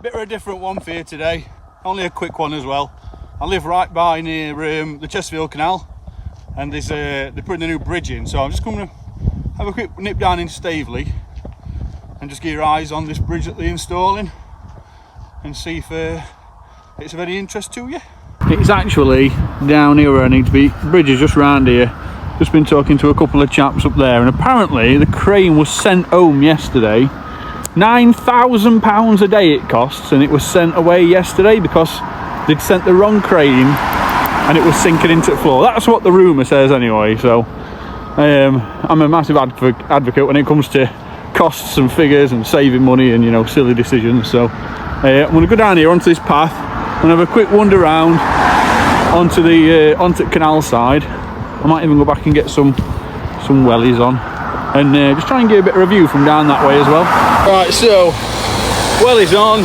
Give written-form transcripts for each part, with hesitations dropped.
Bit of a different one for you today, only a quick one as well. I live right by near the Chesterfield Canal, and there's they're putting a new bridge in, so I'm just going to have a quick nip down in Staveley and just get your eyes on this bridge that they're installing and see if it's of any interest to you. It's actually down here where I need to be. The bridge is just round here. Just been talking to a couple of chaps up there, and apparently the crane was sent home yesterday. £9,000 a day it costs, and it was sent away yesterday because they'd sent the wrong crane and it was sinking into the floor. That's what the rumour says anyway. So I'm a massive advocate when it comes to costs and figures and saving money and, you know, silly decisions. So I'm going to go down here onto this path and have a quick wander around onto the canal side. I might even go back and get some wellies on and just try and get a bit of a view from down that way as well. Right, so wellies on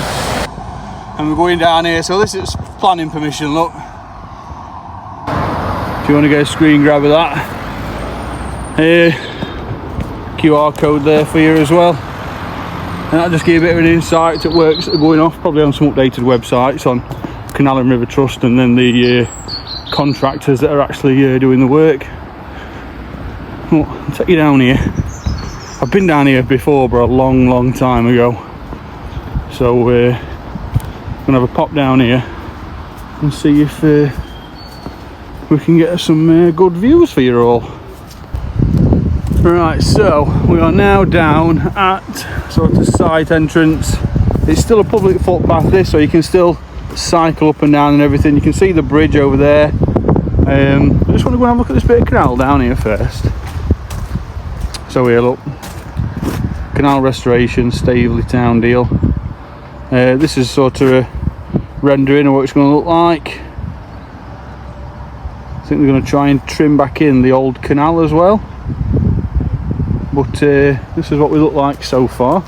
and we're going down here. So this is planning permission, look. If you want to get a screen grab of that, QR code there for you as well. And that'll just give you a bit of an insight to works that are going off, probably on some updated websites on Canal and River Trust, and then the contractors that are actually doing the work. Well, I'll take you down here. I've been down here before, but a long time ago. So I'm gonna have a pop down here and see if we can get some good views for you all. Right, so we are now down at sort of side entrance. It's still a public footpath this, so you can still cycle up and down and everything. You can see the bridge over there. I just want to go and have a look at this bit of canal down here first. So here, look, canal restoration, Staveley town deal. This is sort of a rendering of what it's going to look like. I think they're going to try and trim back in the old canal as well. But this is what we look like so far.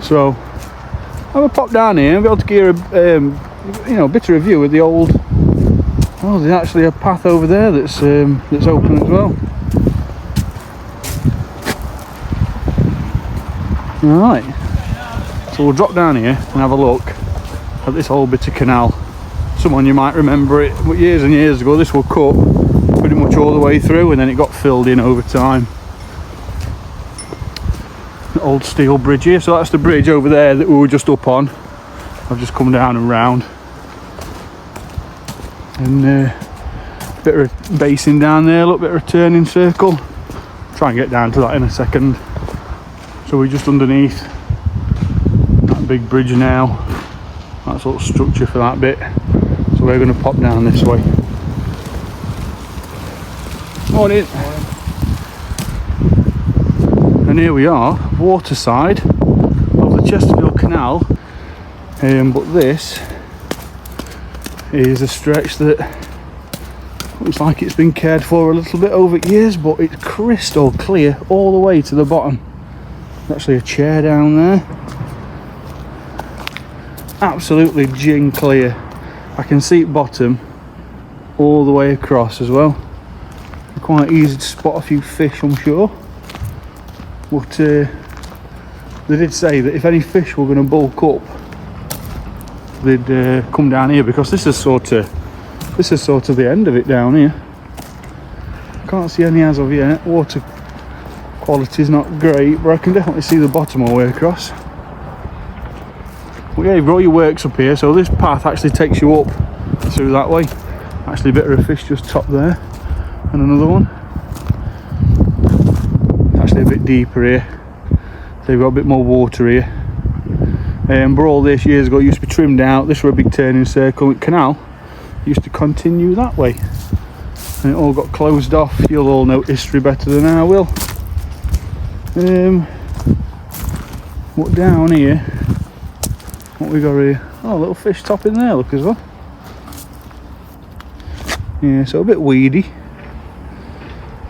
So have a pop down here and be able to get a you know, bit of a view of the old. Oh, there's actually a path over there that's open as well. Right, so we'll drop down here and have a look at this whole bit of canal. Someone, you might remember it, but years and years ago this was cut pretty much all the way through, and then it got filled in over time. The old steel bridge here, so that's the bridge over there that we were just up on. I've just come down and round, and a bit of basin down there, a little bit of a turning circle. Try and get down to that in a second. So we're just underneath that big bridge now. That sort of structure for that bit. So we're going to pop down this way. Morning. And here we are, waterside of the Chesterfield Canal. But this is a stretch that looks like it's been cared for a little bit over years, but it's crystal clear all the way to the bottom. There's actually a chair down there. Absolutely gin clear. I can see it bottom all the way across as well. Quite easy to spot a few fish, I'm sure. But they did say that if any fish were going to bulk up, they'd come down here, because this is sort of the end of it down here. Can't see any as of yet. Water quality is not great, but I can definitely see the bottom all the way across. But yeah, you've got all your works up here, so this path actually takes you up through that way. Actually a bit of a fish just top there, and another one. Actually a bit deeper here, so you've got a bit more water here. But all this years ago used to be trimmed out. This was a big turning circle. The canal used to continue that way, and it all got closed off. You'll all know history better than I will. What down here? What we got here? Oh, a little fish top in there, look as well. Yeah, so a bit weedy.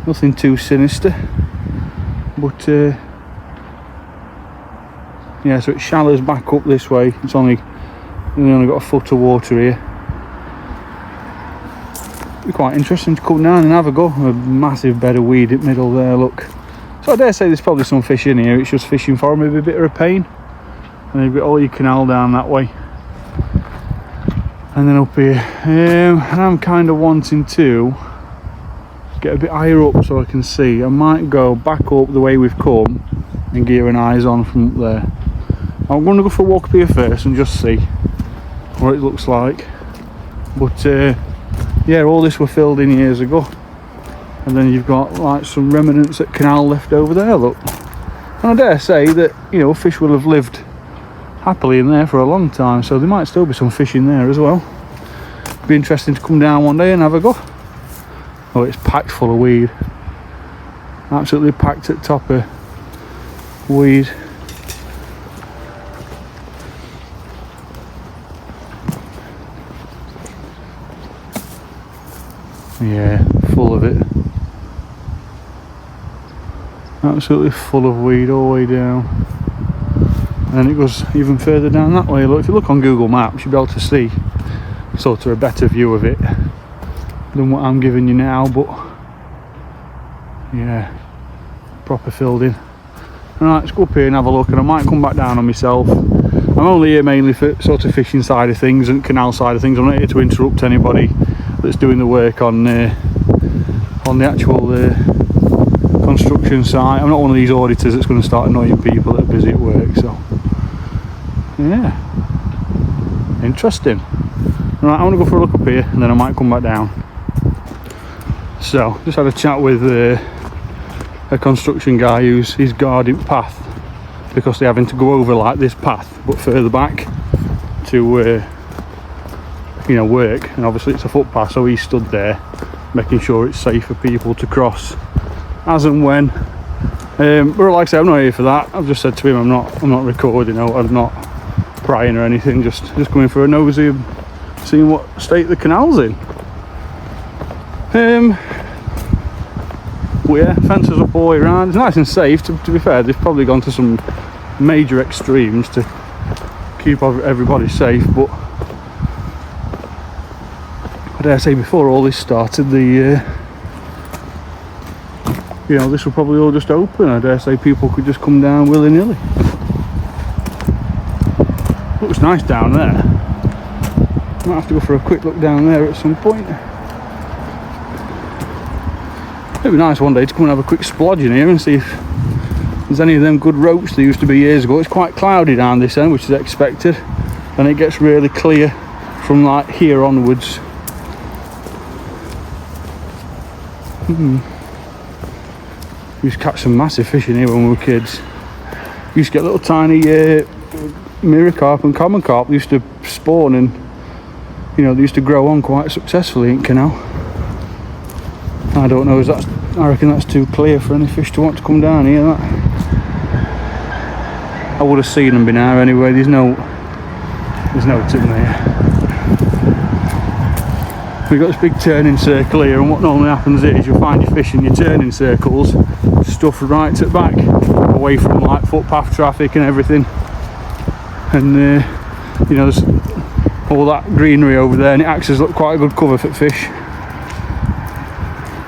Nothing too sinister. But yeah, so it shallows back up this way. We only got a foot of water here. It'd be quite interesting to come down and have a go. A massive bed of weed in the middle there, look. So I dare say there's probably some fish in here. It's just fishing for them, maybe a bit of a pain. and you've got all your canal down that way, and then up here. And I'm kind of wanting to get a bit higher up so I can see. I might go back up the way we've come and gear an eyes on from up there. I'm going to go for a walk up here first and just see what it looks like. But yeah, all this were filled in years ago, and then you've got like some remnants at canal left over there, look. And I dare say that, you know, fish will have lived happily in there for a long time, so there might still be some fish in there as well. Be interesting to come down one day and have a go. Oh, it's packed full of weed. Absolutely packed at top of weed. Yeah, full of it. Absolutely full of weed all the way down. And it goes even further down that way. Look, if you look on Google Maps, you'll be able to see sort of a better view of it than what I'm giving you now, but yeah, proper filled in. Alright, let's go up here and have a look, and I might come back down on myself. I'm only here mainly for sort of fishing side of things and canal side of things. I'm not here to interrupt anybody that's doing the work on the actual construction site. I'm not one of these auditors that's going to start annoying people that are busy at work, so yeah, interesting. Right, I want to go for a look up here and then I might come back down. So, just had a chat with a construction guy who's guarding path, because they're having to go over like this path but further back to you know, work, and obviously it's a footpath, so he stood there making sure it's safe for people to cross as and when. But like I said, I'm not here for that. I've just said to him I'm not recording, I'm not prying or anything, just coming for a nosy and seeing what state the canal's in. Well, yeah, fences up all the way around. It's nice and safe, to be fair. They've probably gone to some major extremes to keep everybody safe, but I dare say before all this started, you know, this will probably all just open. I dare say people could just come down willy-nilly. Looks nice down there. Might have to go for a quick look down there at some point. It'd be nice one day to come and have a quick splodge in here and see if there's any of them good roach there used to be years ago. It's quite cloudy down this end, which is expected, and it gets really clear from like here onwards. We used to catch some massive fish in here when we were kids. We used to get little tiny mirror carp and common carp. They used to spawn, and you know, they used to grow on quite successfully in canal. I don't know, I reckon that's too clear for any fish to want to come down here. That. I would have seen them by now anyway. There's no tip there. We've got this big turning circle here, and what normally happens is you'll find your fish in your turning circles stuff right at the back, away from like footpath traffic and everything. And you know, there's all that greenery over there, and it acts as quite a good cover for fish.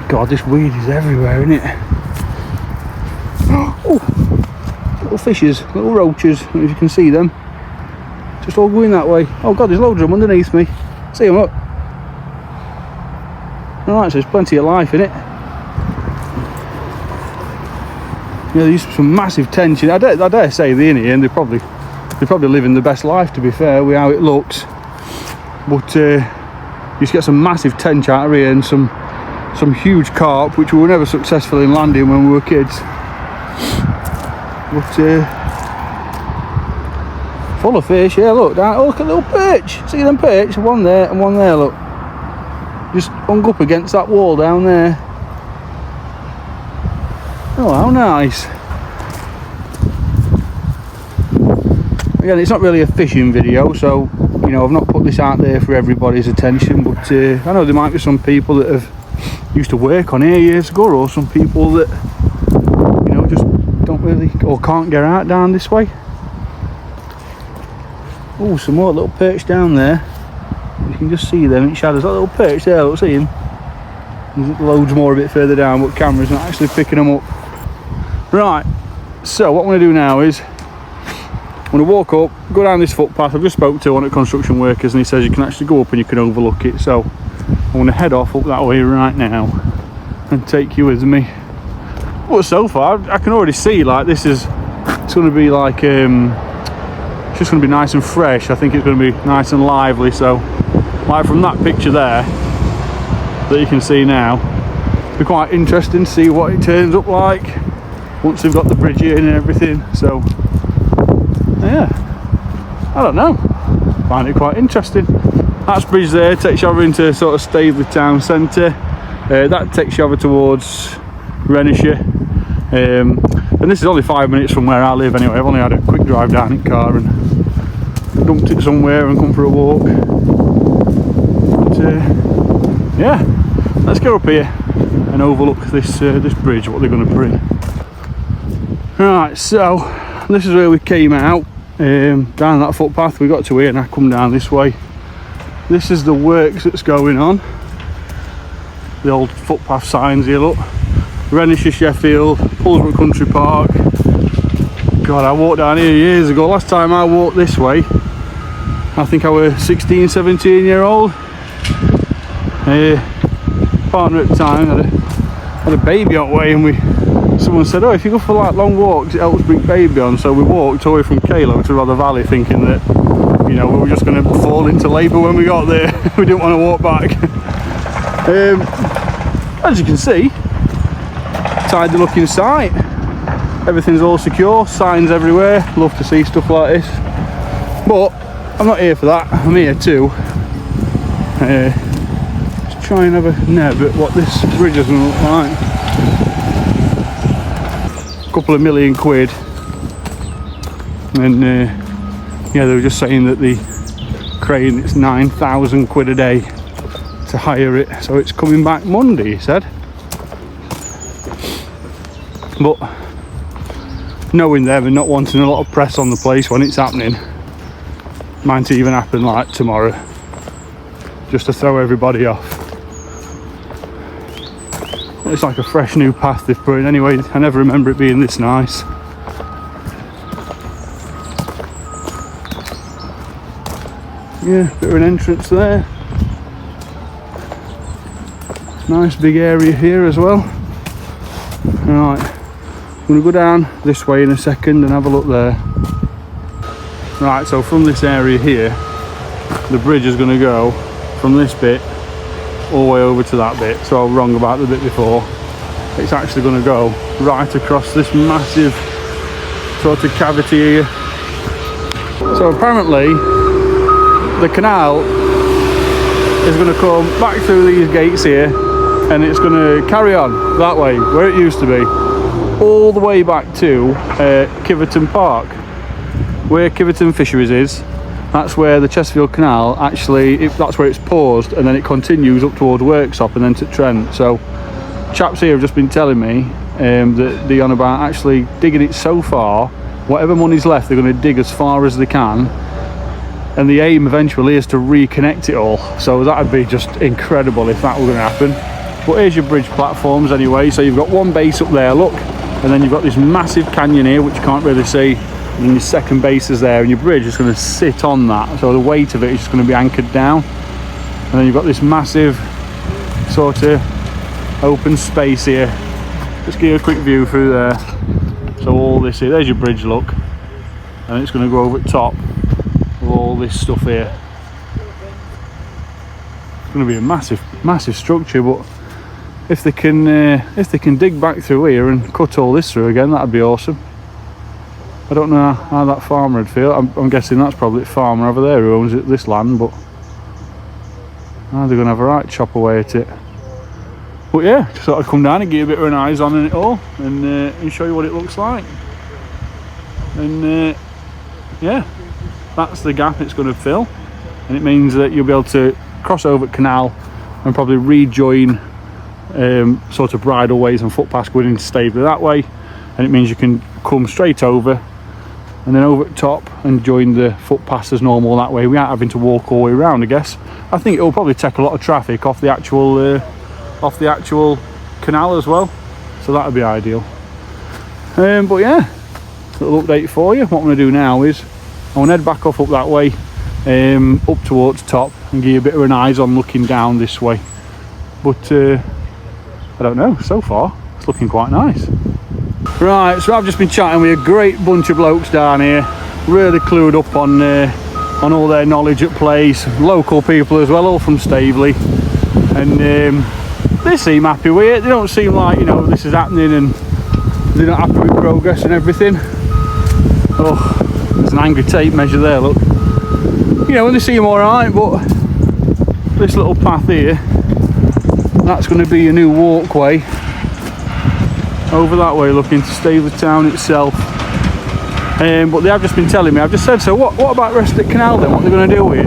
God, this weed is everywhere, isn't it? Oh, little fishes, little roaches, if you can see them. Just all going that way. Oh God, there's loads of them underneath me. See them, look. Alright, so there's plenty of life in it. Yeah, there's some massive tension. I dare say they're in here, and they probably living the best life, to be fair, with how it looks. But you just get some massive tench out of here, and some huge carp, which we were never successful in landing when we were kids. But full of fish. Yeah, look down. Oh, look at a little perch. See them perch? One there and one there. Look, just hung up against that wall down there. Oh, how nice. Again, it's not really a fishing video, so you know, I've not put this out there for everybody's attention, but I know there might be some people that have used to work on here years ago, or some people that, you know, just don't really or can't get out down this way. Oh, some more little perch down there. You can just see them in shadows. That little perch there, look, see him. There's loads more a bit further down, but camera's not actually picking them up. Right, so what I'm going to do now is I'm going to walk up, go down this footpath. I've just spoke to one of the construction workers and he says you can actually go up and you can overlook it. So I'm going to head off up that way right now and take you with me. But so far I can already see like it's going to be like it's just going to be nice and fresh. I think it's going to be nice and lively. So like from that picture there that you can see now, it'll be quite interesting to see what it turns up like once they've got the bridge in and everything. So yeah, I don't know, find it quite interesting. That's bridge there, takes you over into sort of Staveley town centre. That takes you over towards Renishaw, and this is only 5 minutes from where I live anyway. I've only had a quick drive down in car and dumped it somewhere and come for a walk. But yeah, let's go up here and overlook this this bridge, what they're going to put in. Right, so this is where we came out, down that footpath. We got to here and I come down this way. This is the works that's going on. The old footpath signs here, look. Renishaw, Sheffield, Pullsbrook Country Park. God, I walked down here years ago. Last time I walked this way, I think I was 16, 17 year old. Partner at the time had a baby on the way, and someone said, oh, if you go for like long walks it helps bring baby on. So we walked away from Calow to Rother Valley thinking that, you know, we were just going to fall into labour when we got there. We didn't want to walk back. As you can see, tidy looking site, everything's all secure, signs everywhere. Love to see stuff like this, but I'm not here for that. I'm here to just try and have a neb at what this bridge is going to look like. A couple of £1 million, and yeah, they were just saying that the crane, it's 9,000 quid a day to hire it, so it's coming back Monday, he said. But knowing them and not wanting a lot of press on the place when it's happening, might even happen like tomorrow, just to throw everybody off. It's like a fresh new path they've put in. Anyway, I never remember it being this nice. Yeah, bit of an entrance there. Nice big area here as well. Right, I'm going to go down this way in a second and have a look there. Right, so from this area here, the bridge is going to go from this bit all the way over to that bit. So I was wrong about the bit before. It's actually going to go right across this massive sort of cavity here. So apparently the canal is going to come back through these gates here, and it's going to carry on that way where it used to be, all the way back to Kiveton Park, where Kiveton Fisheries is. That's where the Chesterfield Canal actually, that's where it's paused, and then it continues up towards Worksop and then to Trent. So chaps here have just been telling me that they're on about actually digging it so far, whatever money's left they're going to dig as far as they can, and the aim eventually is to reconnect it all. So that would be just incredible if that were going to happen. But here's your bridge platforms anyway. So you've got one base up there, look, and then you've got this massive canyon here which you can't really see, and then your second base is there, and your bridge is going to sit on that, so the weight of it is just going to be anchored down. And then you've got this massive sort of open space here. Just give you a quick view through there. So all this here, there's your bridge, look, and it's going to go over the top of all this stuff here. It's going to be a massive structure, but if they can dig back through here and cut all this through again, that'd be awesome. I don't know how that farmer would feel. I'm guessing that's probably the farmer over there who owns this land, but they're going to have a right chop away at it. But yeah, just thought I'd come down and give you a bit of an eyes on it all, and show you what it looks like. And yeah, that's the gap it's going to fill, and it means that you'll be able to cross over canal and probably rejoin sort of bridleways and footpaths going into Staveley that way, and it means you can come straight over and then over at top and join the footpaths as normal that way. We aren't having to walk all the way around, I guess. I think it will probably take a lot of traffic off the actual canal as well, so that would be ideal. But yeah, little update for you. What I'm going to do now is I want to head back off up that way, up towards top, and give you a bit of an eyes on looking down this way. But I don't know, so far it's looking quite nice. Right, so I've just been chatting with a great bunch of blokes down here, really clued up on all their knowledge at place, local people as well, all from Staveley, and they seem happy with it. They don't seem like, you know, this is happening and they're not happy with progress and everything. Oh, there's an angry tape measure there, look. You know, they seem alright, but this little path here, that's going to be a new walkway over that way looking to Staveley town itself. But they have just been telling me, I've just said, so what about the rest of the canal then? What they're going to do with it?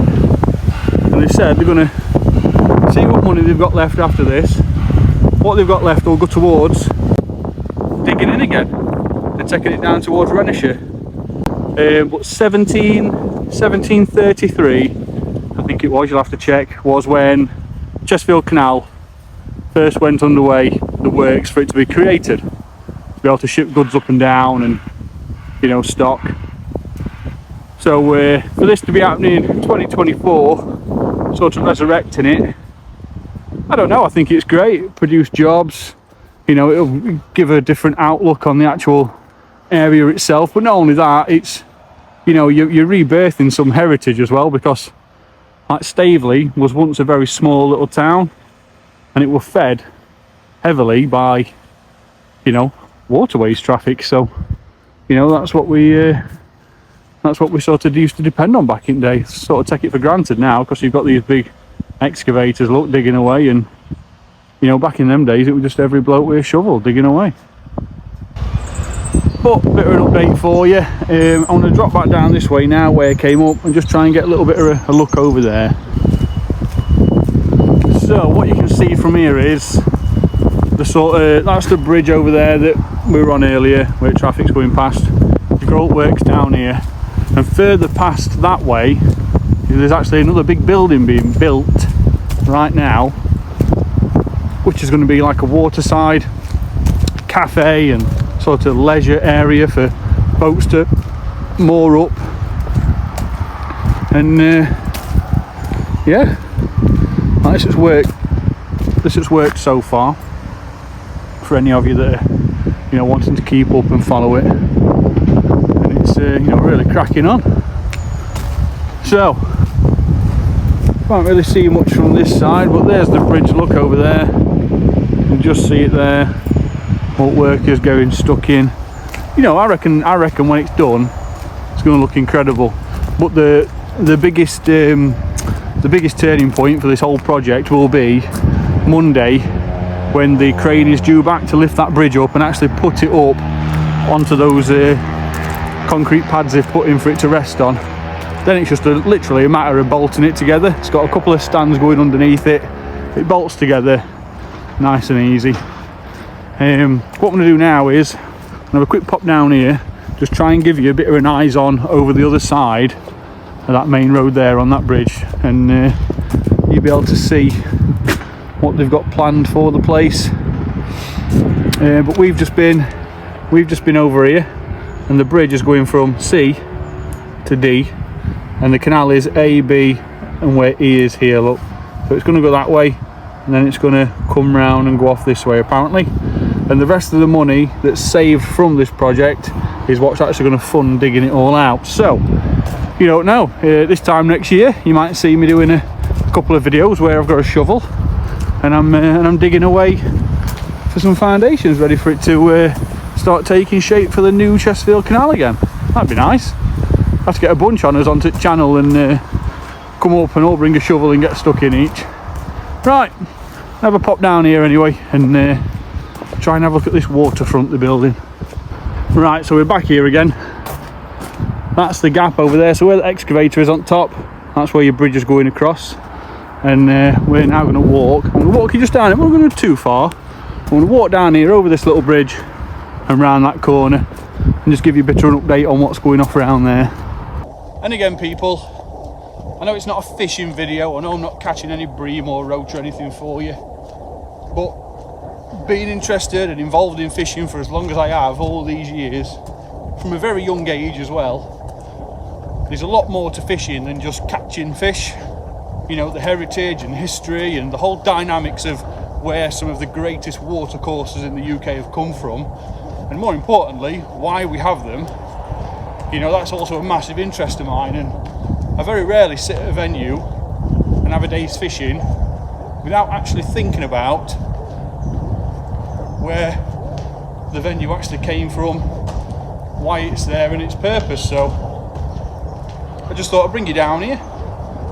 And they said they're going to see what money they've got left after this. What they've got left will go towards digging in again. They're taking it down towards Renishaw. But 1733, I think it was, you'll have to check, was when Chesterfield Canal first went underway, the works for it to be created, to be able to ship goods up and down and, you know, stock. So for this to be happening in 2024, sort of resurrecting it, I don't know, I think it's great. Produce jobs, you know, it'll give a different outlook on the actual area itself. But not only that, it's, you know, you're rebirthing some heritage as well, because like Staveley was once a very small little town, and it was fed heavily by, you know, waterways traffic. So, you know, that's what we sort of used to depend on back in the day. Sort of take it for granted now, because you've got these big excavators, look, digging away, and, you know, back in them days it was just every bloke with a shovel digging away. But a bit of an update for you. I'm going to drop back down this way now where I came up and just try and get a little bit of a look over there. So what you can see from here is the sort of, that's the bridge over there that we were on earlier where traffic's going past. The growth works down here, and further past that way there's actually another big building being built right now, which is going to be like a waterside cafe and sort of leisure area for boats to moor up. And yeah, this has worked so far for any of you that are, you know, wanting to keep up and follow it, and it's you know, really cracking on. So can't really see much from this side, but there's the bridge, look over there, you can just see it there, what workers going stuck in. You know, I reckon when it's done it's going to look incredible. But the biggest turning point for this whole project will be Monday, when the crane is due back to lift that bridge up and actually put it up onto those concrete pads they've put in for it to rest on. Then it's just literally a matter of bolting it together. It's got a couple of stands going underneath it. It bolts together nice and easy. What I'm going to do now is have a quick pop down here, just try and give you a bit of an eyes on over the other side of that main road there on that bridge, and you'll be able to see what they've got planned for the place. But we've just been over here, and the bridge is going from C to D, and the canal is A, B, and where E is here, look. So it's going to go that way, and then it's going to come round and go off this way apparently. And the rest of the money that's saved from this project is what's actually going to fund digging it all out. So, you don't know, this time next year you might see me doing a couple of videos where I've got a shovel and I'm digging away for some foundations ready for it to start taking shape for the new Chesterfield Canal again. That'd be nice. Have to get a bunch on us onto the channel and come up and all bring a shovel and get stuck in each. Right, have a pop down here anyway and try and have a look at this waterfront they're building. Right, so we're back here again. That's the gap over there, so where the excavator is on top, that's where your bridge is going across. And we're now going to walk. I'm going to walk you just down it. We're not going to go too far. I'm going to walk down here over this little bridge and round that corner and just give you a bit of an update on what's going off around there. And again, people, I know it's not a fishing video, I know I'm not catching any bream or roach or anything for you, but being interested and involved in fishing for as long as I have, all these years, from a very young age as well, there's a lot more to fishing than just catching fish. You know, the heritage and history and the whole dynamics of where some of the greatest watercourses in the UK have come from, and more importantly, why we have them. You know, that's also a massive interest of mine, and I very rarely sit at a venue and have a day's fishing without actually thinking about where the venue actually came from, why it's there and its purpose. So I just thought I'd bring you down here,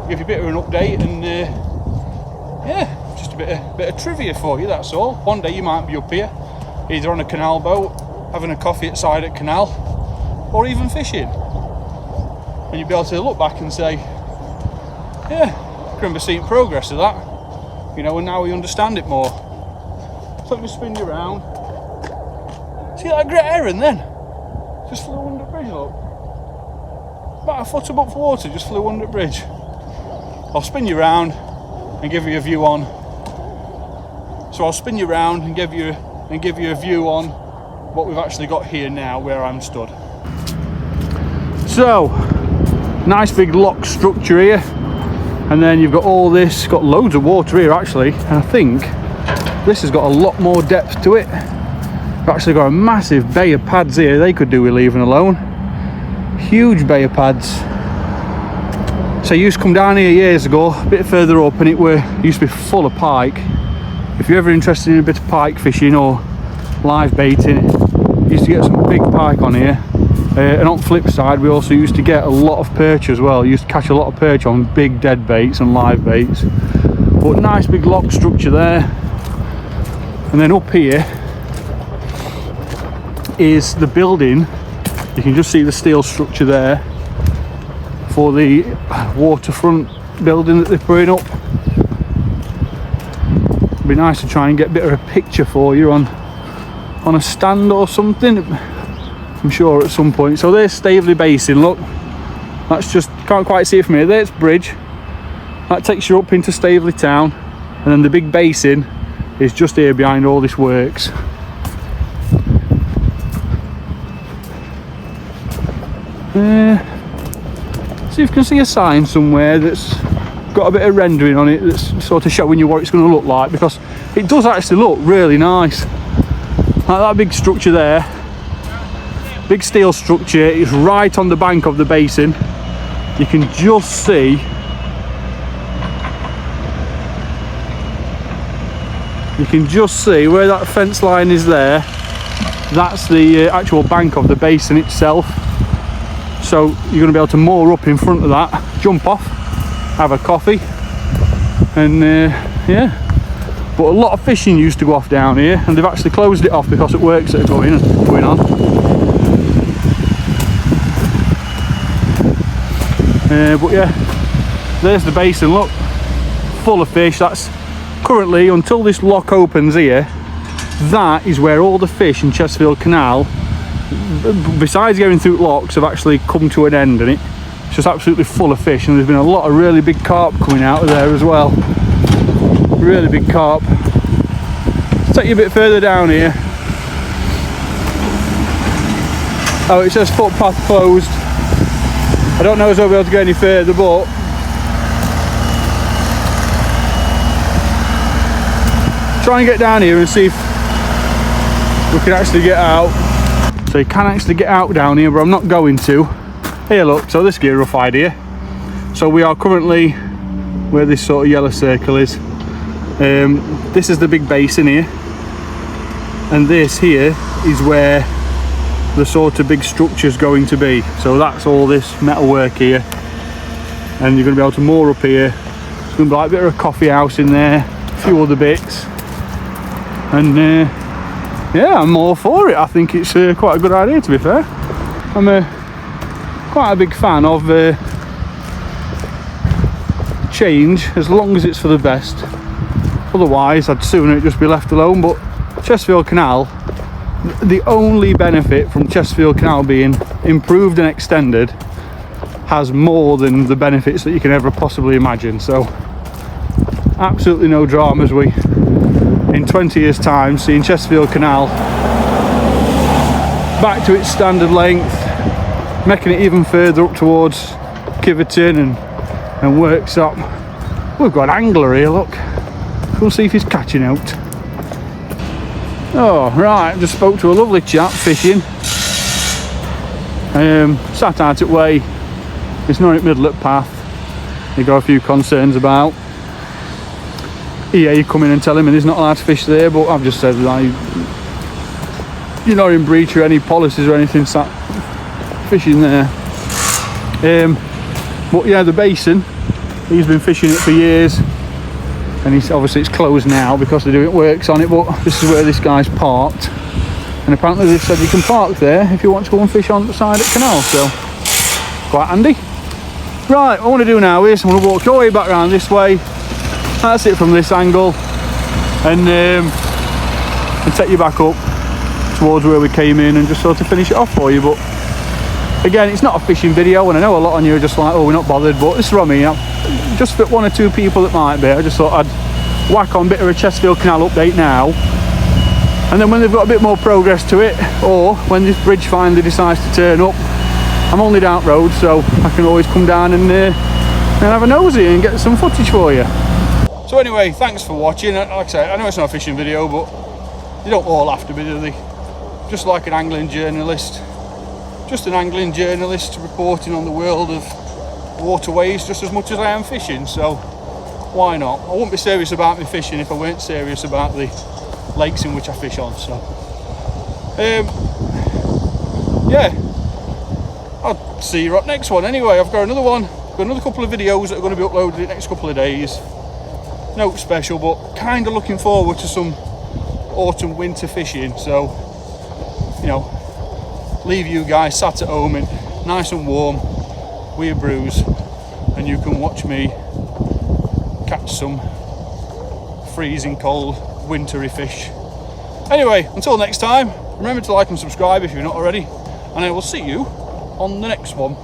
give you a bit of an update, and yeah, just a bit of trivia for you, that's all. One day you might be up here, either on a canal boat, having a coffee at side at canal, or even fishing. And you'll be able to look back and say, yeah, I remember seeing progress of that, you know, and now we understand it more. So let me spin you around. See that great heron then? Just flew under the bridge, look. About a foot above water, just flew under the bridge. I'll spin you around and give you a view on. So I'll spin you around and give you a view on what we've actually got here now, where I'm stood. So, nice big lock structure here, and then you've got all this, got loads of water here actually, and I think this has got a lot more depth to it. We've actually got a massive bay of pads here. They could do with leaving alone. Huge bay of pads. So I used to come down here years ago, a bit further up, and it used to be full of pike. If you're ever interested in a bit of pike fishing or live baiting, you used to get some big pike on here. And on the flip side, we also used to get a lot of perch as well. You used to catch a lot of perch on big dead baits and live baits. But nice big lock structure there. And then up here is the building. You can just see the steel structure there for the waterfront building that they're putting up. It'd be nice to try and get a bit of a picture for you on a stand or something, I'm sure, at some point. So there's Staveley Basin, look. That's just, can't quite see it from here. There's bridge. That takes you up into Staveley town, and then the big basin is just here behind all this works. See if you can see a sign somewhere that's got a bit of rendering on it, that's sort of showing you what it's going to look like, because it does actually look really nice. Like that big structure there, big steel structure, is right on the bank of the basin. You can just see where that fence line is there. That's the actual bank of the basin itself. So you're going to be able to moor up in front of that, jump off, have a coffee, and yeah. But a lot of fishing used to go off down here, and they've actually closed it off because of works that are going on. But yeah, there's the basin, look, full of fish. That's currently, until this lock opens here, that is where all the fish in Chesterfield Canal, besides going through locks, have actually come to an end, and it's just absolutely full of fish. And there's been a lot of really big carp coming out of there as well. Really big carp. Let's take you a bit further down here. Oh, it says footpath closed. I don't know if I'll be able to go any further, but try and get down here and see if we can actually get out. So you can actually get out down here, but I'm not going to. Here, look, so this gear rough idea. So we are currently where this sort of yellow circle is. This is the big basin here, and this here is where the sort of big structure is going to be. So that's all this metal work here, and you're going to be able to moor up here. There's going to be like a bit of a coffee house in there, a few other bits, and yeah, I'm all for it. I think it's quite a good idea, to be fair. I'm quite a big fan of change, as long as it's for the best. Otherwise, I'd sooner it just be left alone. But Chesterfield Canal, the only benefit from Chesterfield Canal being improved and extended, has more than the benefits that you can ever possibly imagine. So absolutely no dramas. We, in 20 years time, seeing Chesterfield Canal back to its standard length, making it even further up towards Kiveton and workshop. We've got an angler here, look. We'll see if he's catching out. Oh, right, just spoke to a lovely chap fishing. Sat out at way. It's not in the middle of the path. He got a few concerns about EA come in and tell him he's not allowed to fish there, but I've just said, like, you're not in breach of any policies or anything, sat fishing there. But yeah, the basin, he's been fishing it for years, and he's obviously it's closed now because they're doing works on it, but this is where this guy's parked, and apparently they've said you can park there if you want to go and fish on the side of the canal, so quite handy. Right, what I want to do now is I'm going to walk all the way back around this way. That's it from this angle, and take you back up towards where we came in and just sort of finish it off for you. But again, it's not a fishing video, and I know a lot of you are just like, oh, we're not bothered, but this is what I mean. Just for one or two people that might be, I just thought I'd whack on a bit of a Chesterfield Canal update now, and then when they've got a bit more progress to it, or when this bridge finally decides to turn up, I'm only down road, so I can always come down and have a nosy and get some footage for you. So anyway, thanks for watching. Like I said, I know it's not a fishing video, but you don't all have to be, do they? Just like an angling journalist. Just an angling journalist reporting on the world of waterways just as much as I am fishing, so why not? I wouldn't be serious about me fishing if I weren't serious about the lakes in which I fish on, so yeah, I'll see you at next one. Anyway, I've got another couple of videos that are going to be uploaded in the next couple of days. No special, but kind of looking forward to some autumn winter fishing, so you know, leave you guys sat at home and nice and warm with a brews, and you can watch me catch some freezing cold wintry fish. Anyway, until next time, remember to like and subscribe if you're not already, and I will see you on the next one.